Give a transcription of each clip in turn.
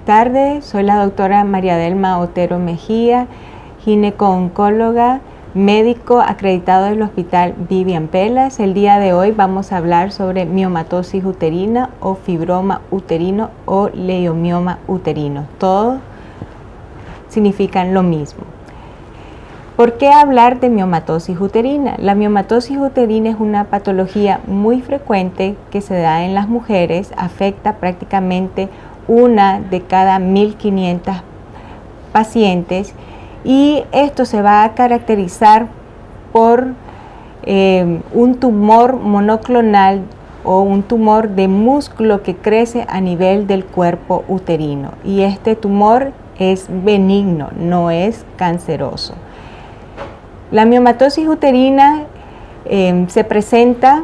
tardes, soy la doctora María Delma Otero Mejía, gineco-oncóloga, médico acreditado del Hospital Vivian Pelas. El día de hoy vamos a hablar sobre miomatosis uterina o fibroma uterino o leiomioma uterino. Todos significan lo mismo. ¿Por qué hablar de miomatosis uterina? La miomatosis uterina es una patología muy frecuente que se da en las mujeres, afecta prácticamente una de cada 1.500 pacientes y esto se va a caracterizar por un tumor monoclonal o un tumor de músculo que crece a nivel del cuerpo uterino, y este tumor es benigno, no es canceroso. La miomatosis uterina se presenta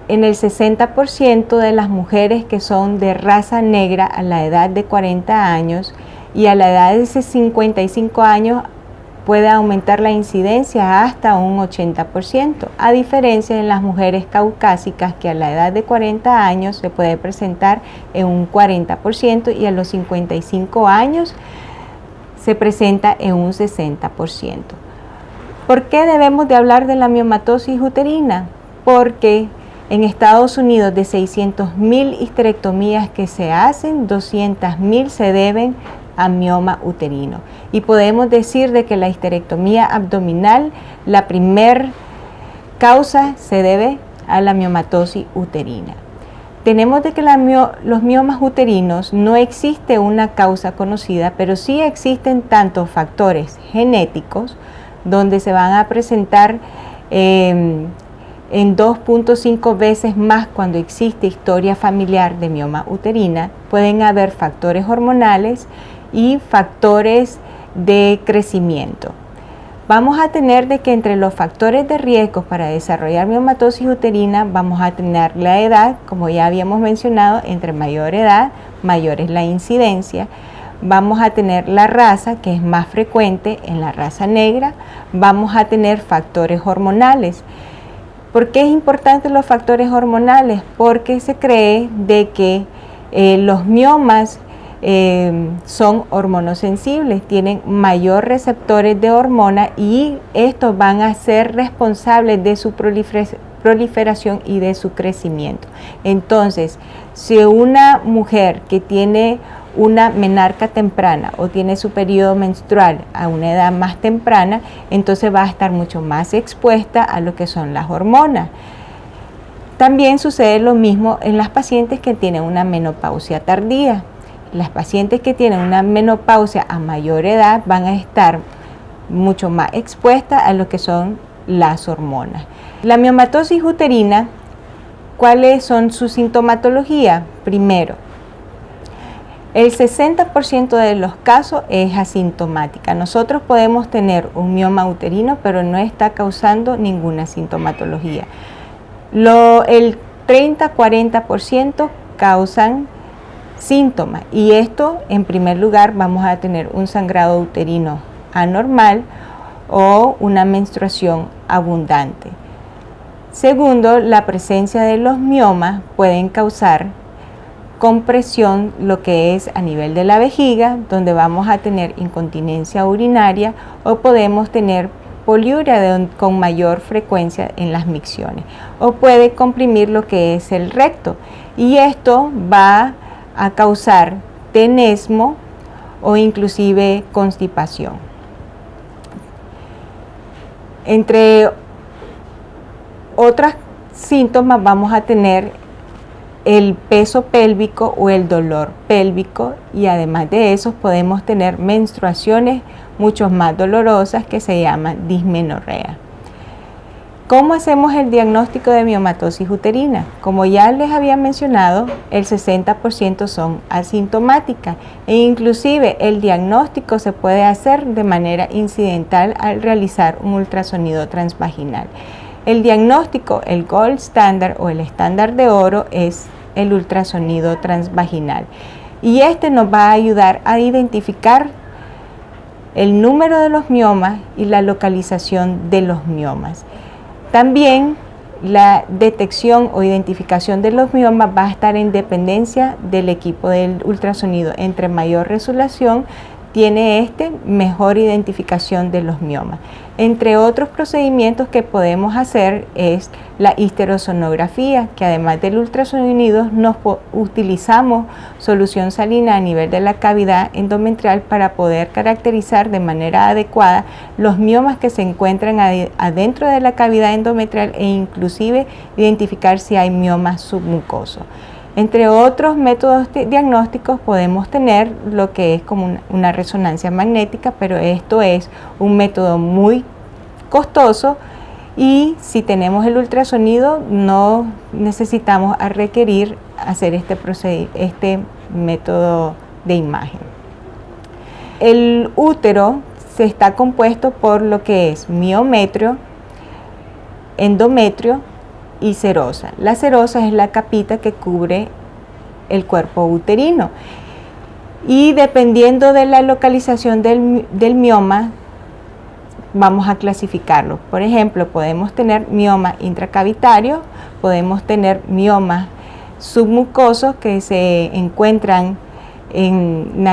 en el 60% de las mujeres que son de raza negra a la edad de 40 años, y a la edad de 55 años puede aumentar la incidencia hasta un 80%, a diferencia de las mujeres caucásicas, que a la edad de 40 años se puede presentar en un 40% y a los 55 años se presenta en un 60%. ¿Por qué debemos de hablar de la miomatosis uterina? Porque en Estados Unidos, de 600.000 histerectomías que se hacen, 200.000 se deben a mioma uterino. Y podemos decir de que la histerectomía abdominal, la primer causa se debe a la miomatosis uterina. Tenemos de que los miomas uterinos no existe una causa conocida, pero sí existen tantos factores genéticos donde se van a presentar en 2.5 veces más cuando existe historia familiar de mioma uterina. Pueden haber factores hormonales y factores de crecimiento. Vamos a tener de que entre los factores de riesgo para desarrollar miomatosis uterina vamos a tener la edad, como ya habíamos mencionado, entre mayor edad, mayor es la incidencia. Vamos a tener la raza, que es más frecuente en la raza negra. Vamos a tener factores hormonales. ¿Por qué es importante los factores hormonales? Porque se cree de que los miomas son hormonosensibles, tienen mayor receptores de hormona y estos van a ser responsables de su proliferación y de su crecimiento. Entonces, si una mujer que tiene una menarca temprana o tiene su periodo menstrual a una edad más temprana, entonces va a estar mucho más expuesta a lo que son las hormonas. También sucede lo mismo en las pacientes que tienen una menopausia tardía. Las pacientes que tienen una menopausia a mayor edad van a estar mucho más expuestas a lo que son las hormonas. La miomatosis uterina, ¿cuáles son sus sintomatologías? Primero, el 60% de los casos es asintomática. Nosotros podemos tener un mioma uterino, pero no está causando ninguna sintomatología. El 30-40% causan síntomas, y esto, en primer lugar, vamos a tener un sangrado uterino anormal o una menstruación abundante. Segundo, la presencia de los miomas pueden causar compresión, lo que es a nivel de la vejiga, donde vamos a tener incontinencia urinaria, o podemos tener poliuria con mayor frecuencia en las micciones, o puede comprimir lo que es el recto, y esto va a causar tenesmo o inclusive constipación. Entre otros síntomas vamos a tener el peso pélvico o el dolor pélvico, y además de eso podemos tener menstruaciones mucho más dolorosas que se llaman dismenorrea. ¿Cómo hacemos el diagnóstico de miomatosis uterina? Como ya les había mencionado, el 60% son asintomáticas, e inclusive el diagnóstico se puede hacer de manera incidental al realizar un ultrasonido transvaginal. El diagnóstico, el gold standard o el estándar de oro, es el ultrasonido transvaginal, y este nos va a ayudar a identificar el número de los miomas y la localización de los miomas. También la detección o identificación de los miomas va a estar en dependencia del equipo del ultrasonido. Entre mayor resolución tiene mejor identificación de los miomas. Entre otros procedimientos que podemos hacer es la histerosonografía, que además del ultrasonido utilizamos solución salina a nivel de la cavidad endometrial para poder caracterizar de manera adecuada los miomas que se encuentran adentro de la cavidad endometrial e inclusive identificar si hay miomas submucosos. Entre otros métodos diagnósticos podemos tener lo que es como una resonancia magnética, pero esto es un método muy costoso y si tenemos el ultrasonido no necesitamos requerir hacer este método de imagen. El útero se está compuesto por lo que es miometrio, endometrio y serosa. La serosa es la capita que cubre el cuerpo uterino y dependiendo de la localización del mioma vamos a clasificarlo. Por ejemplo, podemos tener mioma intracavitario, podemos tener miomas submucosos que se encuentran en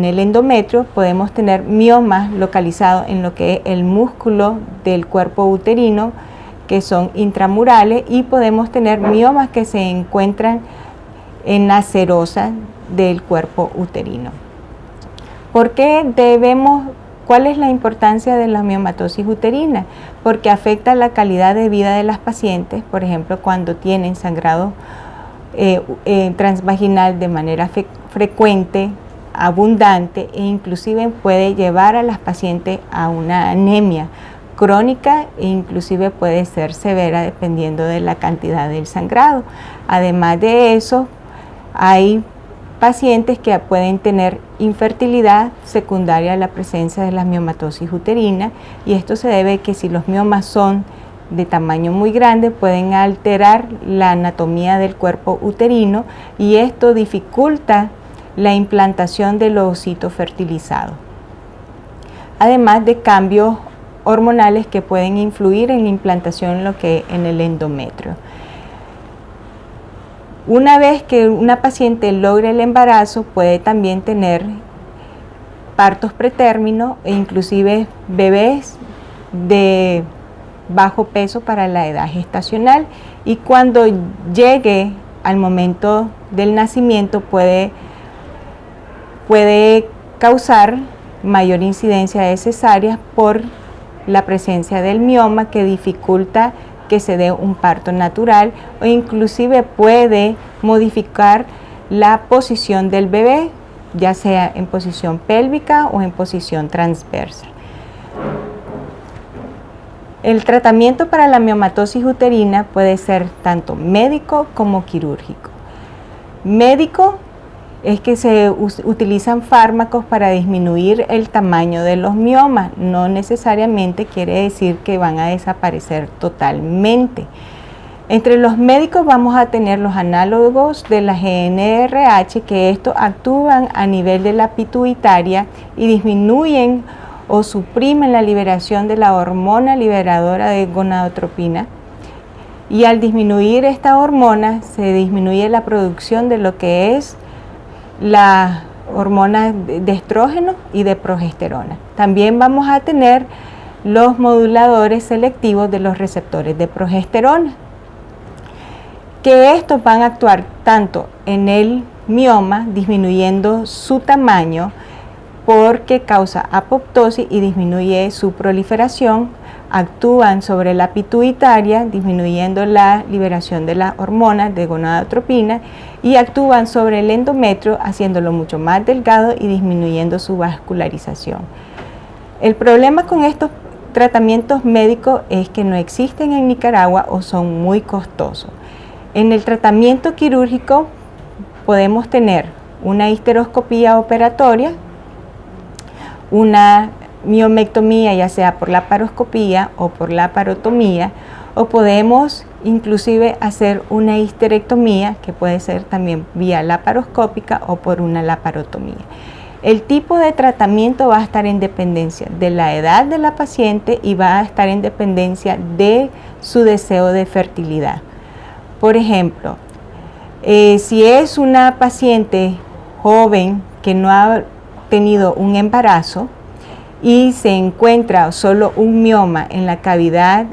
el endometrio, podemos tener miomas localizados en lo que es el músculo del cuerpo uterino, que son intramurales, y podemos tener miomas que se encuentran en la serosa del cuerpo uterino. ¿Cuál es la importancia de la miomatosis uterina? Porque afecta la calidad de vida de las pacientes, por ejemplo, cuando tienen sangrado transvaginal de manera frecuente, abundante, e inclusive puede llevar a las pacientes a una anemia crónica e inclusive puede ser severa dependiendo de la cantidad del sangrado. Además de eso, hay pacientes que pueden tener infertilidad secundaria a la presencia de la miomatosis uterina, y esto se debe a que si los miomas son de tamaño muy grande pueden alterar la anatomía del cuerpo uterino y esto dificulta la implantación del ovocito fertilizado. Además de cambios hormonales que pueden influir en la implantación en el endometrio. Una vez que una paciente logre el embarazo, puede también tener partos pretérminos e inclusive bebés de bajo peso para la edad gestacional, y cuando llegue al momento del nacimiento puede causar mayor incidencia de cesáreas por la presencia del mioma que dificulta que se dé un parto natural o inclusive puede modificar la posición del bebé, ya sea en posición pélvica o en posición transversa. El tratamiento para la miomatosis uterina puede ser tanto médico como quirúrgico. Médico es que se utilizan fármacos para disminuir el tamaño de los miomas. No necesariamente quiere decir que van a desaparecer totalmente. Entre los médicos vamos a tener los análogos de la GnRH, que estos actúan a nivel de la pituitaria y disminuyen o suprimen la liberación de la hormona liberadora de gonadotropina. Y al disminuir esta hormona se disminuye la producción de lo que es la hormona de estrógeno y de progesterona. También vamos a tener los moduladores selectivos de los receptores de progesterona, que estos van a actuar tanto en el mioma, disminuyendo su tamaño porque causa apoptosis y disminuye su proliferación, actúan sobre la pituitaria, disminuyendo la liberación de las hormonas de gonadotropina, y actúan sobre el endometrio, haciéndolo mucho más delgado y disminuyendo su vascularización. El problema con estos tratamientos médicos es que no existen en Nicaragua o son muy costosos. En el tratamiento quirúrgico podemos tener una histeroscopía operatoria, una miomectomía, ya sea por laparoscopía o por laparotomía, o podemos inclusive hacer una histerectomía, que puede ser también vía laparoscópica o por una laparotomía. El tipo de tratamiento va a estar en dependencia de la edad de la paciente y va a estar en dependencia de su deseo de fertilidad. Por ejemplo, si es una paciente joven que no ha tenido un embarazo y se encuentra solo un mioma en la cavidad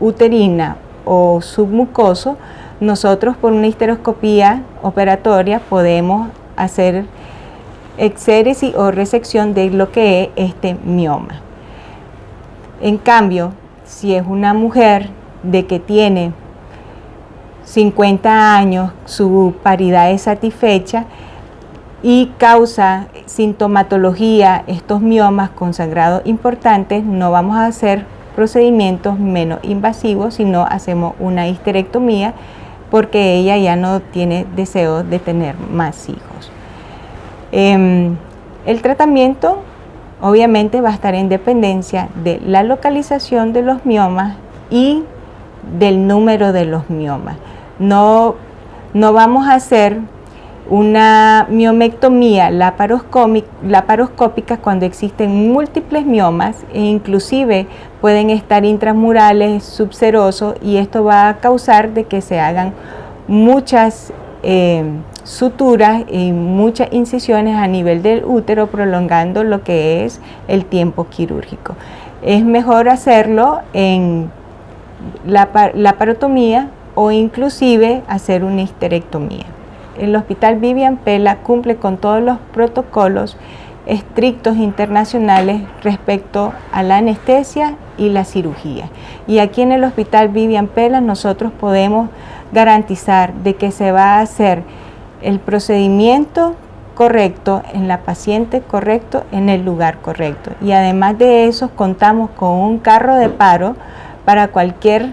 uterina o submucoso, nosotros por una histeroscopía operatoria podemos hacer exéresis o resección de lo que es este mioma. En cambio, si es una mujer de que tiene 50 años, su paridad es satisfecha y causa sintomatología, estos miomas con sangrado importantes, no vamos a hacer procedimientos menos invasivos, sino hacemos una histerectomía porque ella ya no tiene deseo de tener más hijos. El tratamiento obviamente va a estar en dependencia de la localización de los miomas y del número de los miomas. No vamos a hacer una miomectomía laparoscópica cuando existen múltiples miomas e inclusive pueden estar intramurales, subserosos, y esto va a causar de que se hagan muchas suturas y muchas incisiones a nivel del útero, prolongando lo que es el tiempo quirúrgico. Es mejor hacerlo en laparotomía o inclusive hacer una histerectomía. El Hospital Vivian Pela cumple con todos los protocolos estrictos internacionales respecto a la anestesia y la cirugía. Y aquí en el Hospital Vivian Pela nosotros podemos garantizar de que se va a hacer el procedimiento correcto en la paciente correcto en el lugar correcto. Y además de eso contamos con un carro de paro para cualquier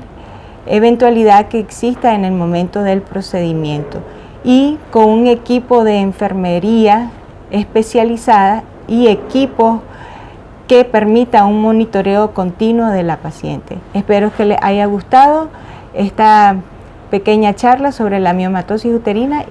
eventualidad que exista en el momento del procedimiento y con un equipo de enfermería especializada y equipos que permita un monitoreo continuo de la paciente. Espero que les haya gustado esta pequeña charla sobre la miomatosis uterina.